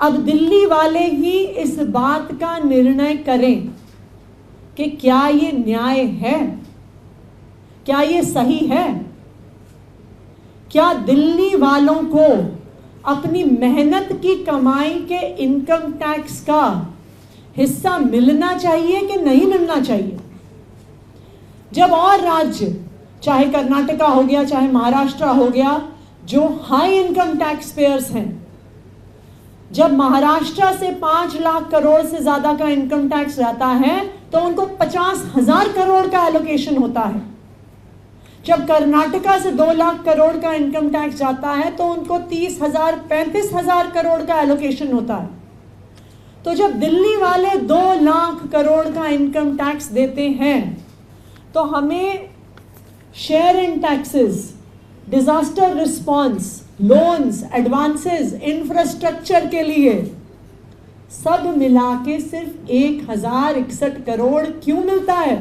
अब दिल्ली वाले ही इस बात का निर्णय करें कि क्या ये न्याय है, क्या ये सही है। क्या दिल्ली वालों को अपनी मेहनत की कमाई के इनकम टैक्स का हिस्सा मिलना चाहिए कि नहीं मिलना चाहिए। जब और राज्य, चाहे कर्नाटका हो गया, चाहे महाराष्ट्र हो गया, जो हाई इनकम टैक्स पेयर्स हैं, जब महाराष्ट्र से 5 लाख करोड़ से ज्यादा का इनकम टैक्स जाता है तो उनको 50,000 करोड़ का एलोकेशन होता है। जब कर्नाटका से 2 लाख करोड़ का इनकम टैक्स जाता है तो उनको 30,000 35,000 करोड़ का एलोकेशन होता है। तो जब दिल्ली वाले 2 लाख करोड़ का इनकम टैक्स देते हैं तो हमें share in taxes, disaster response, loans, advances, infrastructure के लिए सब मिला के सिर्फ 1061 करोड़ क्यों मिलता है?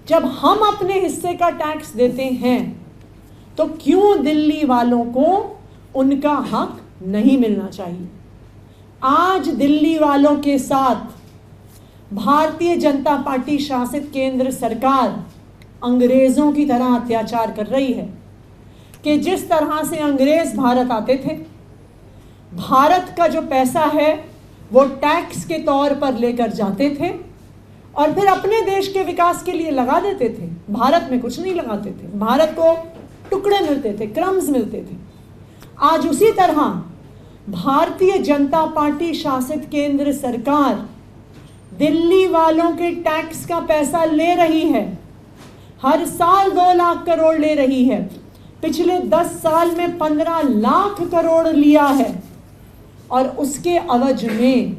जब हम अपने हिस्से का टैक्स देते हैं तो क्यों दिल्ली वालों को उनका हक नहीं मिलना चाहिए? आज दिल्ली वालों के साथ भारतीय जनता पार्टी शासित केंद्र सरकार अंग्रेजों की तरह अत्याचार कर रही है कि जिस तरह से अंग्रेज भारत आते थे, भारत का जो पैसा है वो टैक्स के तौर पर लेकर जाते थे और फिर अपने देश के विकास के लिए लगा देते थे। भारत में कुछ नहीं लगाते थे, भारत को टुकड़े मिलते थे, क्रम्स मिलते थे। आज उसी तरह भारतीय जनता पार्टी शासित केंद्र सरकार दिल्ली वालों के टैक्स का पैसा ले रही है। हर साल 2 लाख करोड़ ले रही है। पिछले 10 साल में 15 लाख करोड़ लिया है और उसके अवज में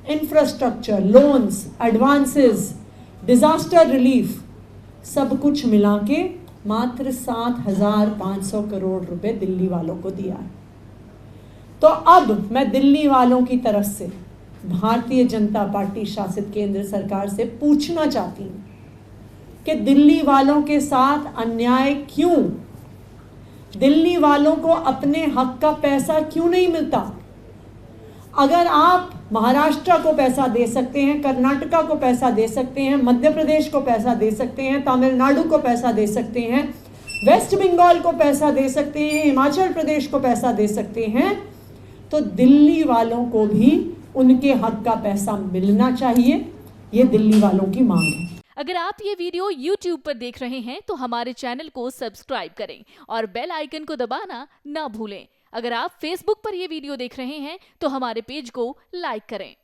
infrastructure, loans, advances, disaster relief सब कुछ मिला के मात्र 7,500 करोड़ रुपए दिल्ली वालों को दिया है। तो अब मैं दिल्ली वालों की तरफ से भारतीय जनता पार्टी शासित केंद्र सरकार से पूछना चाहती हूँ कि दिल्ली वालों के साथ अन्याय क्यों? दिल्ली वालों को अपने हक का पैसा क्यों नहीं मिलता? अगर आप महाराष्ट्र को पैसा दे सकते हैं, कर्नाटका को पैसा दे सकते हैं, मध्य प्रदेश को पैसा दे सकते हैं, तमिलनाडु को पैसा दे सकते हैं, वेस्ट बंगाल को पैसा दे सकते हैं, हिमाचल प्रदेश को पैसा दे सकते हैं, तो दिल्ली वालों को भी उनके हक का पैसा मिलना चाहिए। ये दिल्ली वालों की मांग है। अगर आप ये वीडियो YouTube पर देख रहे हैं तो हमारे चैनल को सब्सक्राइब करें और बेल आइकन को दबाना ना भूलें। अगर आप Facebook पर ये वीडियो देख रहे हैं तो हमारे पेज को लाइक करें।